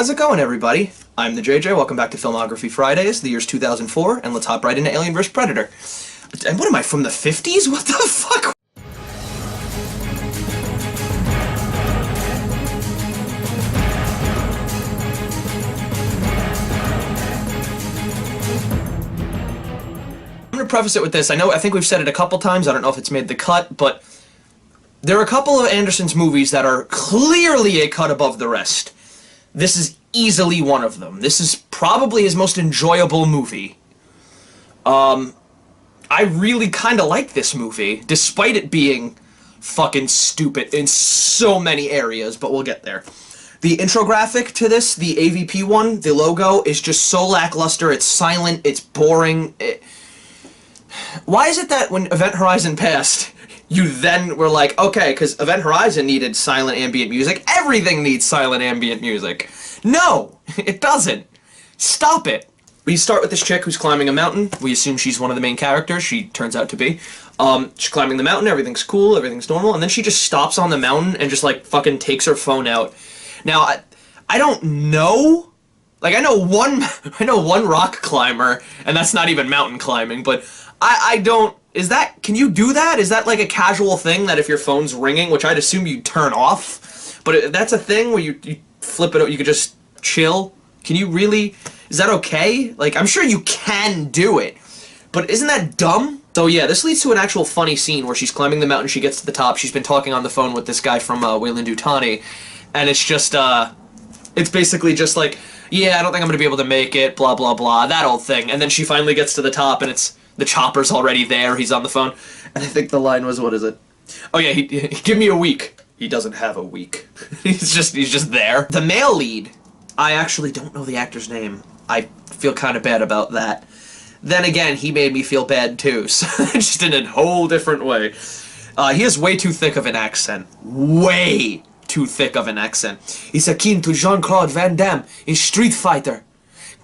How's it going, everybody? I'm the JJ, welcome back to Filmography Fridays, the year's 2004, and let's hop right into Alien vs. Predator. And what am I, from the 50s? What the fuck? I'm gonna preface it with this. I think we've said it a couple times, I don't know if it's made the cut, but there are a couple of Anderson's movies that are clearly a cut above the rest. This is easily one of them. This is probably his most enjoyable movie. I really kind of like this movie, despite it being fucking stupid in so many areas, but we'll get there. The intro graphic to this, the AVP one, the logo, is just so lackluster, it's silent, it's boring. Why is it that when Event Horizon passed, you then were like, okay, because Event Horizon needed silent ambient music, everything needs silent ambient music. No, it doesn't. Stop it. We start with this chick who's climbing a mountain. We assume she's one of the main characters. She turns out to be. She's climbing the mountain, everything's cool, everything's normal, and then she just stops on the mountain and just, like, fucking takes her phone out. Now, I don't know. Like, I know one rock climber, and that's not even mountain climbing, but I don't... can you do that? Is that like a casual thing that if your phone's ringing, which I'd assume you turn off, but if that's a thing where you flip it out, you could just chill? Can you really, is that okay? Like, I'm sure you can do it, but isn't that dumb? So yeah, this leads to an actual funny scene where she's climbing the mountain, she gets to the top, she's been talking on the phone with this guy from Weyland-Yutani, and it's just, it's basically just like, yeah, I don't think I'm gonna be able to make it, blah blah blah, that old thing, and then she finally gets to the top and it's, the chopper's already there, he's on the phone, and I think the line was, what is it? Oh yeah, give me a week. He doesn't have a week. he's just there. The male lead, I actually don't know the actor's name. I feel kind of bad about that. Then again, he made me feel bad too, so just in a whole different way. He has way too thick of an accent. Way too thick of an accent. He's akin to Jean-Claude Van Damme in Street Fighter,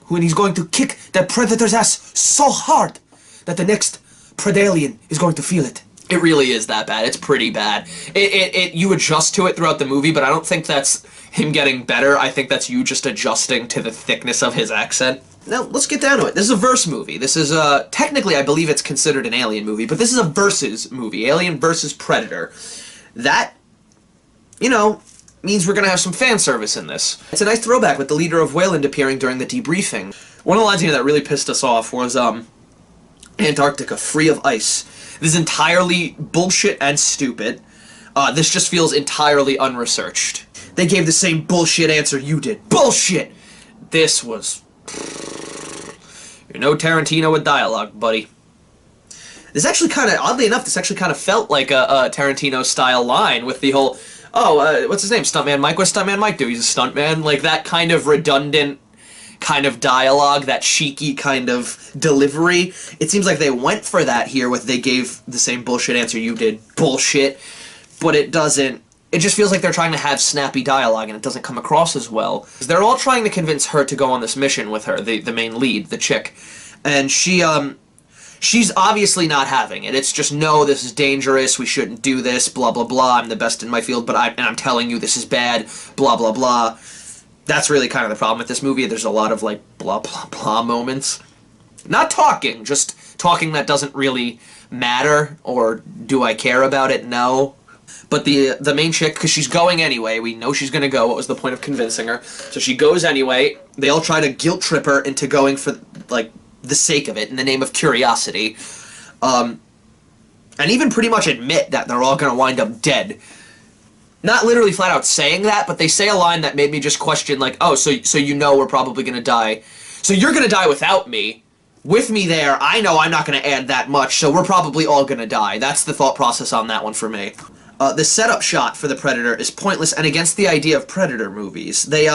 when he's going to kick that Predator's ass so hard that the next Predalien is going to feel it. It really is that bad. It's pretty bad. You adjust to it throughout the movie, but I don't think that's him getting better. I think that's you just adjusting to the thickness of his accent. Now, let's get down to it. This is a verse movie. This is, technically, I believe it's considered an Alien movie, but this is a versus movie. Alien versus Predator. That, you know, means we're gonna have some fan service in this. It's a nice throwback with the leader of Weyland appearing during the debriefing. One of the lines here that really pissed us off was, Antarctica, free of ice. This is entirely bullshit and stupid. This just feels entirely unresearched. They gave the same bullshit answer you did. Bullshit! This was... You're no Tarantino with dialogue, buddy. This actually kind of, oddly enough, this actually kind of felt like a Tarantino-style line with the whole, what's his name, Stuntman Mike? What does Stuntman Mike do? He's a stuntman? Like, that kind of redundant kind of dialogue, that cheeky kind of delivery. It seems like they went for that here with they gave the same bullshit answer you did. Bullshit. But it doesn't... It just feels like they're trying to have snappy dialogue and it doesn't come across as well. They're all trying to convince her to go on this mission with her, the main lead, the chick. And she's obviously not having it. It's just, no, this is dangerous, we shouldn't do this, blah blah blah, I'm the best in my field, but I'm telling you this is bad, blah blah blah. That's really kind of the problem with this movie. There's a lot of, like, blah, blah, blah moments. Not talking, just talking that doesn't really matter, or do I care about it? No. But the main chick, because she's going anyway, we know she's gonna go, what was the point of convincing her? So she goes anyway, they all try to guilt trip her into going for, like, the sake of it, in the name of curiosity. And even pretty much admit that they're all gonna wind up dead. Not literally flat out saying that, but they say a line that made me just question, like, oh, so you know we're probably gonna die. So you're gonna die without me. With me there, I know I'm not gonna add that much, so we're probably all gonna die. That's the thought process on that one for me. The setup shot for the Predator is pointless and against the idea of Predator movies. They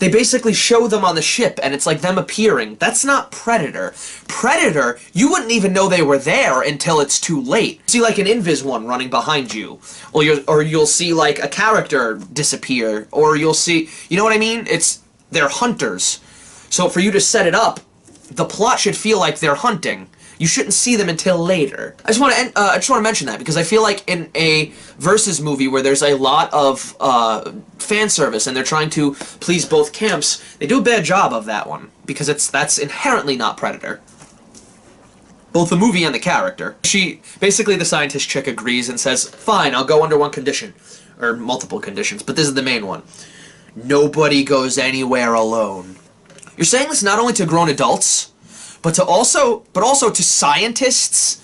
basically show them on the ship, and it's like them appearing. That's not Predator. Predator, you wouldn't even know they were there until it's too late. See, like, an Invis one running behind you. Or you'll see, like, a character disappear. Or you'll see... You know what I mean? They're hunters. So for you to set it up, the plot should feel like they're hunting. you shouldn't see them until later. I just want to mention that because I feel like in a versus movie where there's a lot of fan service and they're trying to please both camps, they do a bad job of that one because that's inherently not Predator. Both the movie and the character. Basically the scientist chick agrees and says, fine, I'll go under one condition. Or multiple conditions, but this is the main one. Nobody goes anywhere alone. You're saying this not only to grown adults, but also to scientists?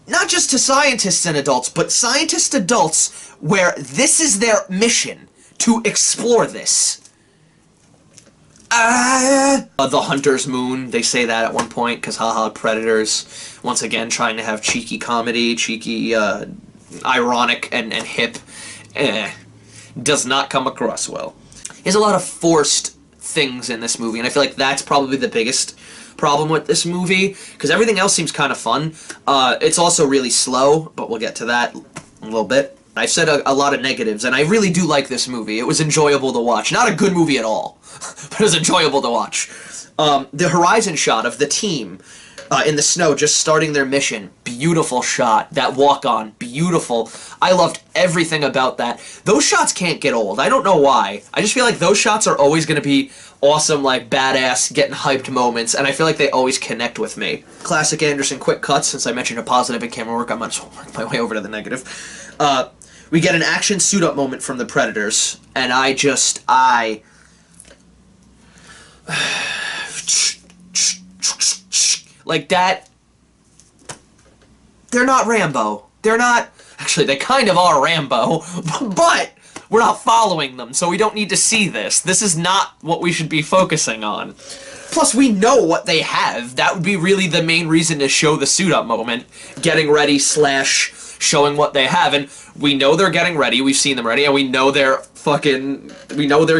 Not just to scientists and adults, but scientist adults where this is their mission, to explore this. The Hunter's Moon, they say that at one point, because haha, Predators, once again trying to have cheeky comedy, cheeky, ironic and hip. Does not come across well. There's a lot of forced things in this movie, and I feel like that's probably the biggest problem with this movie, because everything else seems kind of fun. It's also really slow, but we'll get to that in a little bit. I've said a lot of negatives, and I really do like this movie. It was enjoyable to watch. Not a good movie at all, but it was enjoyable to watch. The horizon shot of the team in the snow just starting their mission, beautiful shot. That walk-on, beautiful. I loved everything about that. Those shots can't get old. I don't know why. I just feel like those shots are always going to be awesome, like, badass, getting hyped moments, and I feel like they always connect with me. Classic Anderson quick cuts. Since I mentioned a positive in camera work, I might as well work my way over to the negative. We get an action suit-up moment from the Predators, and like that, they're not Rambo. They're not, actually they kind of are Rambo, but we're not following them, so we don't need to see this. This is not what we should be focusing on. Plus, we know what they have. That would be really the main reason to show the suit-up moment. Getting ready / showing what they have, and we know they're getting ready, we've seen them ready, and we know their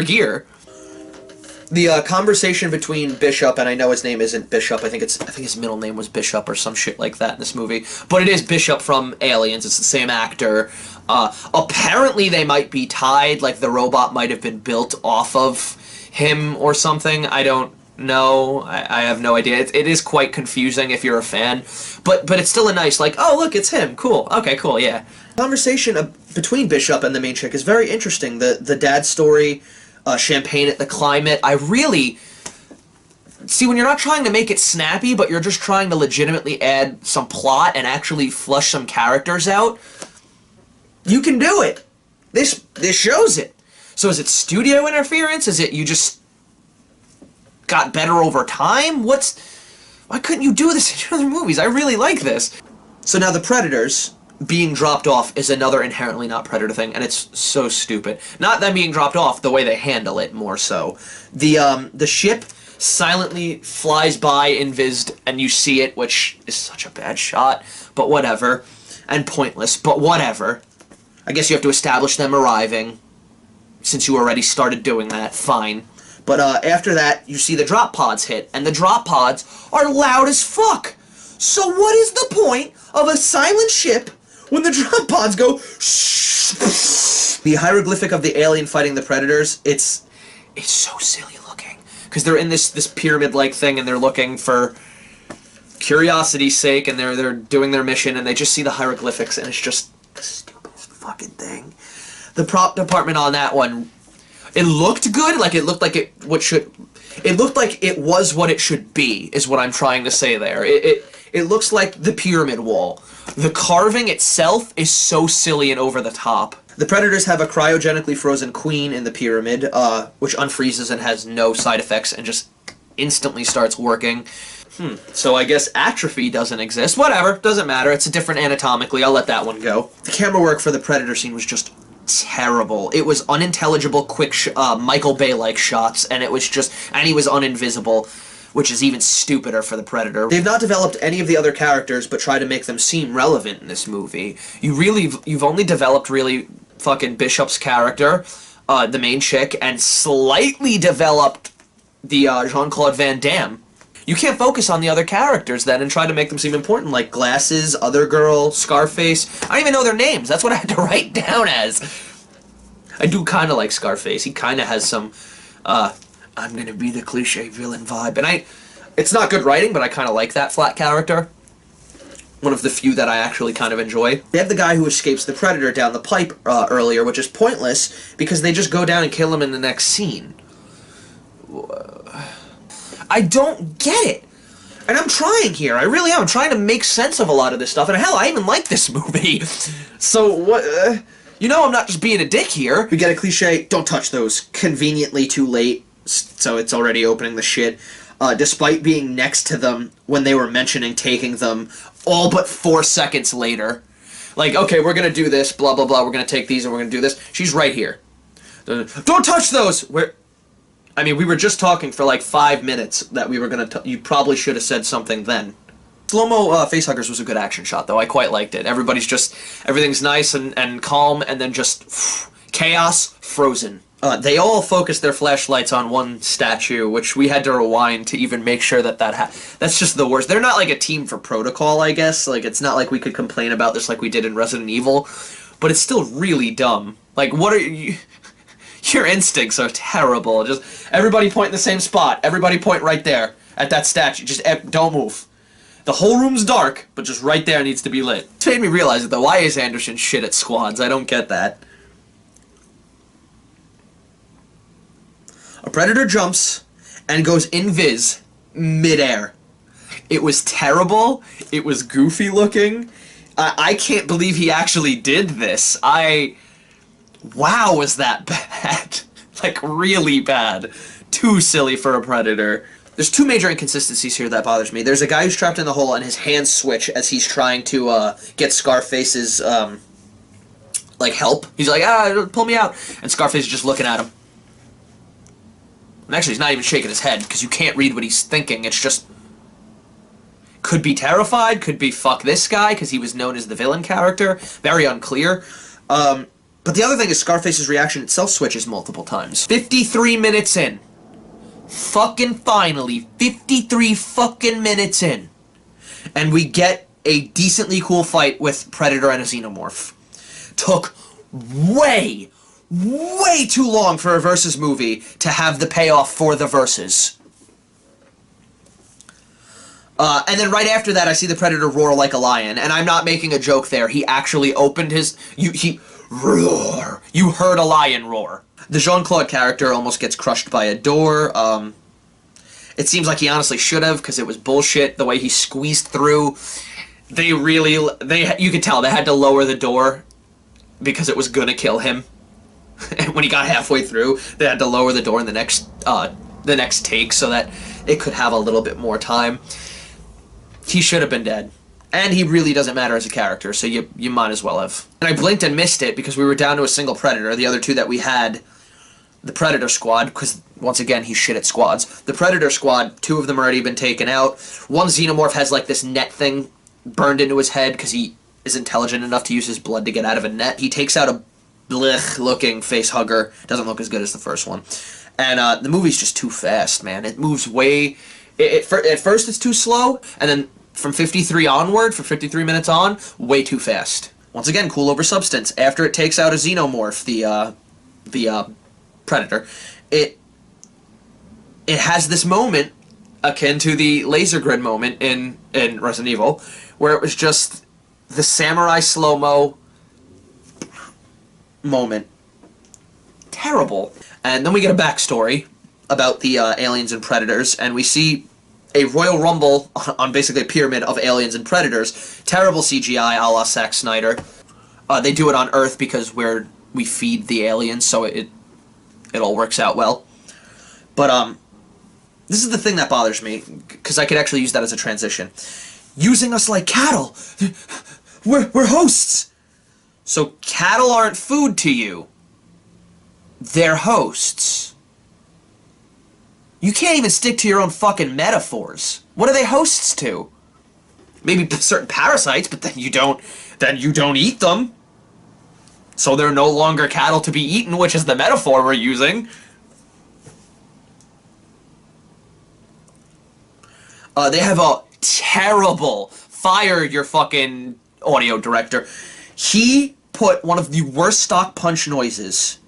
gear. The conversation between Bishop, and I know his name isn't Bishop, I think his middle name was Bishop or some shit like that in this movie, but it is Bishop from Aliens, it's the same actor. Apparently they might be tied, like the robot might have been built off of him or something, I don't know, I have no idea. It is quite confusing if you're a fan, but it's still a nice, like, oh look, it's him, cool, okay, cool, yeah. Conversation between Bishop and the main chick is very interesting, the dad story, Champagne at the Climate. I really... See, when you're not trying to make it snappy, but you're just trying to legitimately add some plot and actually flush some characters out, you can do it. This shows it. So is it studio interference? Is it you just got better over time? Why couldn't you do this in other movies? I really like this. So now the Predators being dropped off is another inherently not Predator thing, and it's so stupid. Not them being dropped off, the way they handle it, more so. The ship silently flies by invised, and you see it, which is such a bad shot, but whatever. And pointless, but whatever. I guess you have to establish them arriving, since you already started doing that, fine. But after that, you see the drop pods hit, and the drop pods are loud as fuck! So what is the point of a silent ship when the drop pods go shh? The hieroglyphic of the alien fighting the Predators, it's so silly looking. Because they're in this pyramid-like thing, and they're looking for curiosity's sake, and they're doing their mission, and they just see the hieroglyphics, and it's just the stupidest fucking thing. The prop department on that one, it looked good, like it looked like it looked like it was what it should be, is what I'm trying to say there. It looks like the pyramid wall. The carving itself is so silly and over the top. The Predators have a cryogenically frozen queen in the pyramid, which unfreezes and has no side effects and just instantly starts working. So I guess atrophy doesn't exist. Whatever, doesn't matter. It's different anatomically. I'll let that one go. The camera work for the Predator scene was just terrible. It was unintelligible, quick, Michael Bay-like shots, and it was just, and he was uninvisible, which is even stupider for the Predator. They've not developed any of the other characters, but try to make them seem relevant in this movie. You've only developed really fucking Bishop's character, the main chick, and slightly developed the Jean-Claude Van Damme. You can't focus on the other characters then and try to make them seem important, like Glasses, Other Girl, Scarface. I don't even know their names. That's what I had to write down as. I do kind of like Scarface. He kind of has some, I'm gonna be the cliche villain vibe. And It's not good writing, but I kind of like that flat character. One of the few that I actually kind of enjoy. They have the guy who escapes the Predator down the pipe earlier, which is pointless, because they just go down and kill him in the next scene. I don't get it. And I'm trying here. I really am. I'm trying to make sense of a lot of this stuff. And hell, I even like this movie. So, what... you know I'm not just being a dick here. We get a cliche, don't touch those. Conveniently too late, so it's already opening the shit. Despite being next to them when they were mentioning taking them all but 4 seconds later. Like, okay, we're gonna do this, blah, blah, blah, we're gonna take these and we're gonna do this. She's right here. Don't touch those! I mean, we were just talking for like 5 minutes that we were gonna... You probably should have said something then. Slow-mo facehuggers was a good action shot, though. I quite liked it. Everything's nice and calm, and then just chaos, frozen. They all focused their flashlights on one statue, which we had to rewind to even make sure that that's just the worst. They're not like a team for protocol, I guess. Like, it's not like we could complain about this like we did in Resident Evil, but it's still really dumb. Like, what are you... Your instincts are terrible. Just, everybody point in the same spot. Everybody point right there at that statue. Just don't move. The whole room's dark, but just right there needs to be lit. It made me realize it, though. Why is Anderson shit at squads? I don't get that. A Predator jumps and goes invis midair. It was terrible. It was goofy looking. I can't believe he actually did this. Wow, was that bad? Like, really bad. Too silly for a Predator. There's two major inconsistencies here that bothers me. There's a guy who's trapped in the hole and his hands switch as he's trying to get Scarface's, like, help. He's like, pull me out. And Scarface is just looking at him. And actually, he's not even shaking his head, because you can't read what he's thinking. It's just... Could be terrified, could be fuck this guy, because he was known as the villain character. Very unclear. But the other thing is Scarface's reaction itself switches multiple times. 53 minutes in. Fucking finally, 53 fucking minutes in. And we get a decently cool fight with Predator and a Xenomorph. Took way too long for a Versus movie to have the payoff for the Versus. And then right after that, I see the Predator roar like a lion. And I'm not making a joke there. He actually opened his... He roar. You heard a lion roar. The Jean-Claude character almost gets crushed by a door. It seems like he honestly should have, because it was bullshit the way he squeezed through. You could tell they had to lower the door because it was gonna kill him. And when he got halfway through, they had to lower the door in the next take so that it could have a little bit more time. He should have been dead. And he really doesn't matter as a character, so you might as well have. And I blinked and missed it because we were down to a single Predator. The other two that we had, the Predator squad, because once again, he's shit at squads. The Predator squad, 2 of them already been taken out. One Xenomorph has like this net thing burned into his head because he is intelligent enough to use his blood to get out of a net. He takes out a blech-looking face hugger. Doesn't look as good as the first one. And the movie's just too fast, man. It moves way... At first it's too slow, and then from 53 onward, for 53 minutes on, way too fast. Once again, cool over substance. After it takes out a Xenomorph, the Predator, it has this moment akin to the laser grid moment in Resident Evil, where it was just the samurai slow-mo moment. Terrible. And then we get a backstory about the aliens and predators, and we see a Royal Rumble on basically a pyramid of aliens and predators. Terrible CGI a la Zack Snyder. They do it on Earth because we feed the aliens, so it all works out well. But this is the thing that bothers me, because I could actually use that as a transition. Using us like cattle! We're hosts! So cattle aren't food to you. They're hosts. You can't even stick to your own fucking metaphors. What are they hosts to? Maybe certain parasites, but then you don't eat them. So they're no longer cattle to be eaten, which is the metaphor we're using. They have a terrible... Fire your fucking audio director. He put one of the worst stock punch noises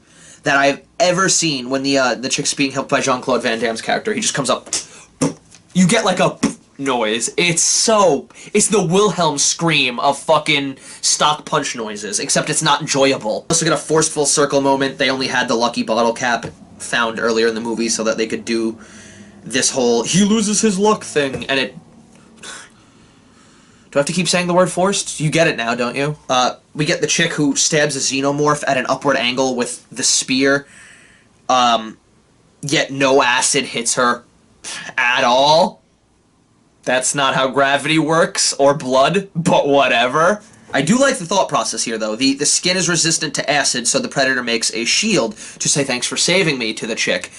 that I've ever seen when the chick's being helped by Jean-Claude Van Damme's character. He just comes up. you get like a noise. It's the Wilhelm scream of fucking stock punch noises, except it's not enjoyable. Also get a forceful circle moment. They only had the lucky bottle cap found earlier in the movie so that they could do this whole he loses his luck thing, and it... Do I have to keep saying the word forced? You get it now, don't you? We get the chick who stabs a xenomorph at an upward angle with the spear, yet no acid hits her at all. That's not how gravity works, or blood, but whatever. I do like the thought process here, though. The skin is resistant to acid, so the Predator makes a shield to say thanks for saving me to the chick.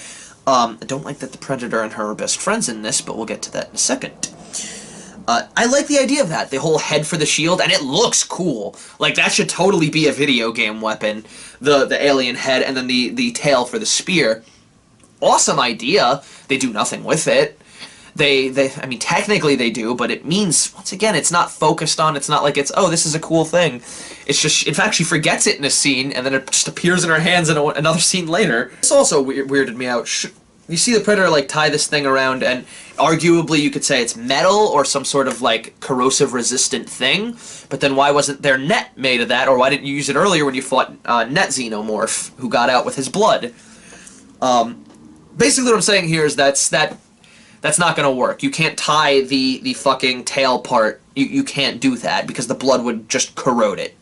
I don't like that the Predator and her are best friends in this, but we'll get to that in a second. I like the idea of that, the whole head for the shield, and it looks cool. Like, that should totally be a video game weapon, the alien head, and then the tail for the spear. Awesome idea. They do nothing with it. I mean, technically they do, but it means, once again, it's not focused on, it's not like it's, oh, this is a cool thing. It's just, in fact, she forgets it in a scene, and then it just appears in her hands in another scene later. This also weirded me out. You see the Predator, like, tie this thing around, and arguably you could say it's metal or some sort of, like, corrosive-resistant thing, but then why wasn't there net made of that, or why didn't you use it earlier when you fought Net Xenomorph, who got out with his blood? Basically what I'm saying here is that's not gonna work. You can't tie the fucking tail part. You can't do that, because the blood would just corrode it.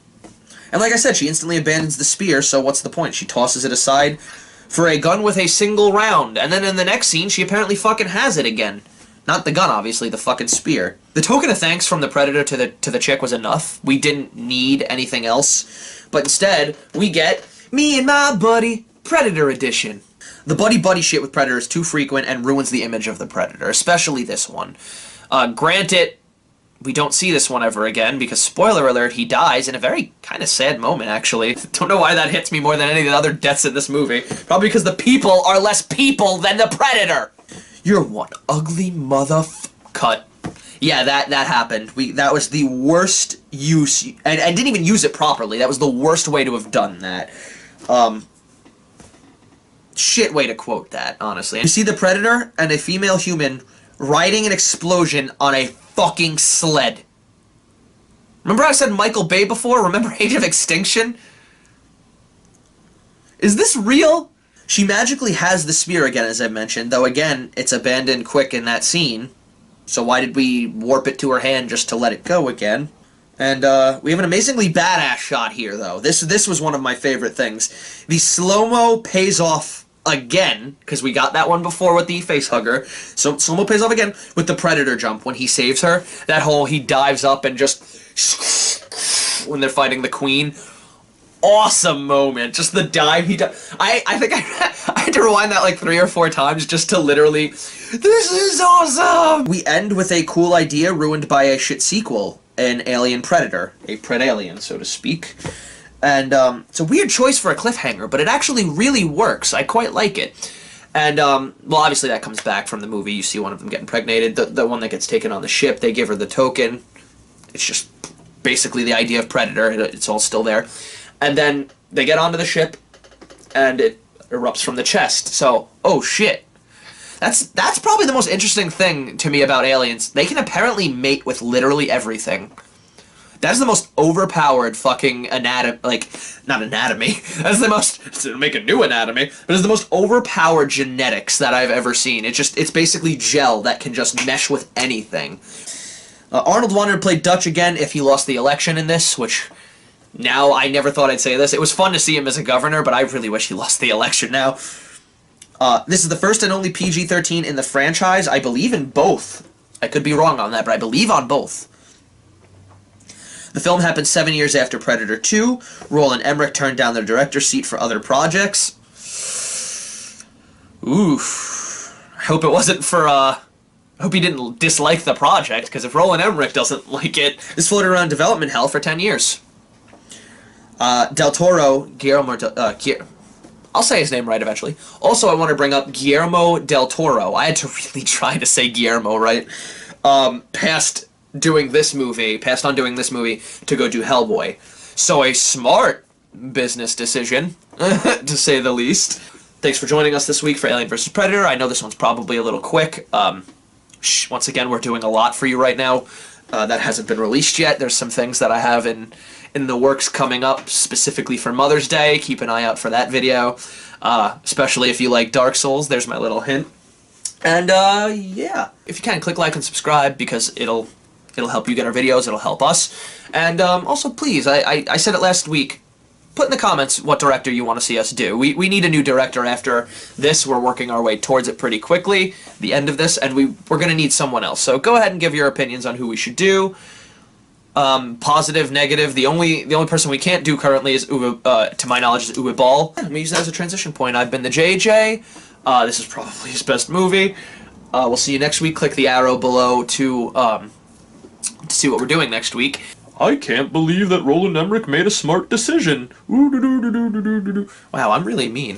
And like I said, she instantly abandons the spear, so what's the point? She tosses it aside for a gun with a single round, and then in the next scene, she apparently fucking has it again. Not the gun, obviously, the fucking spear. The token of thanks from the Predator to the chick was enough. We didn't need anything else, but instead, we get Me and My Buddy Predator Edition. The buddy-buddy shit with Predator is too frequent and ruins the image of the Predator, especially this one. Granted, we don't see this one ever again, because, spoiler alert, he dies in a very kind of sad moment, actually. Don't know why that hits me more than any of the other deaths in this movie. Probably because the people are less people than the Predator! You're one ugly cut. Yeah, that happened. That was the worst use, and I didn't even use it properly. That was the worst way to have done that. Shit way to quote that, honestly. You see the Predator and a female human riding an explosion on a fucking sled. Remember I said Michael Bay before? Remember Age of Extinction? Is this real? She magically has the spear again, as I mentioned, though again, it's abandoned quick in that scene. So why did we warp it to her hand just to let it go again? And we have an amazingly badass shot here, though. This was one of my favorite things. The slow-mo pays off again, because we got that one before with the face hugger. So slow-mo pays off again with the Predator jump when he saves her. That whole he dives up and just when they're fighting the Queen. Awesome moment. Just the dive he does. I think I had to rewind that like 3 or 4 times just to literally, this is awesome! We end with a cool idea ruined by a shit sequel, an Alien Predator. A Pred-Alien, so to speak. And, it's a weird choice for a cliffhanger, but it actually really works. I quite like it. And, well, obviously that comes back from the movie. You see one of them get impregnated. The one that gets taken on the ship, they give her the token. It's just basically the idea of Predator. It's all still there. And then they get onto the ship, and it erupts from the chest. So, oh shit. That's probably the most interesting thing to me about aliens. They can apparently mate with literally everything. That's the most overpowered fucking not anatomy. That's the most, to make a new anatomy, but it's the most overpowered genetics that I've ever seen. It's basically gel that can just mesh with anything. Arnold wanted to play Dutch again if he lost the election in this, which, now, I never thought I'd say this. It was fun to see him as a governor, but I really wish he lost the election now. This is the first and only PG-13 in the franchise. I believe in both. I could be wrong on that, but I believe on both. The film happened 7 years after Predator 2. Roland Emmerich turned down the director's seat for other projects. Oof. I hope it wasn't for, I hope he didn't dislike the project, because if Roland Emmerich doesn't like it, this floated around development hell for 10 years. Del Toro, Guillermo, I'll say his name right eventually. Also, I want to bring up Guillermo del Toro. I had to really try to say Guillermo right. Passed on doing this movie to go do Hellboy. So a smart business decision, to say the least. Thanks for joining us this week for Alien vs. Predator. I know this one's probably a little quick. Once again, we're doing a lot for you right now that hasn't been released yet. There's some things that I have in the works coming up specifically for Mother's Day. Keep an eye out for that video, especially if you like Dark Souls. There's my little hint. And yeah, if you can, click like and subscribe, because it'll help you get our videos, it'll help us. And also, please, I said it last week, put in the comments what director you want to see us do. We need a new director after this. We're working our way towards it pretty quickly, the end of this, and we're going to need someone else. So go ahead and give your opinions on who we should do. Positive, negative. The only person we can't do currently is Uwe, to my knowledge, is Uwe Ball. I'm going to use that as a transition point. I've been the JJ. This is probably his best movie. We'll see you next week. Click the arrow below to see what we're doing next week. I can't believe that Roland Emmerich made a smart decision. Wow, I'm really mean.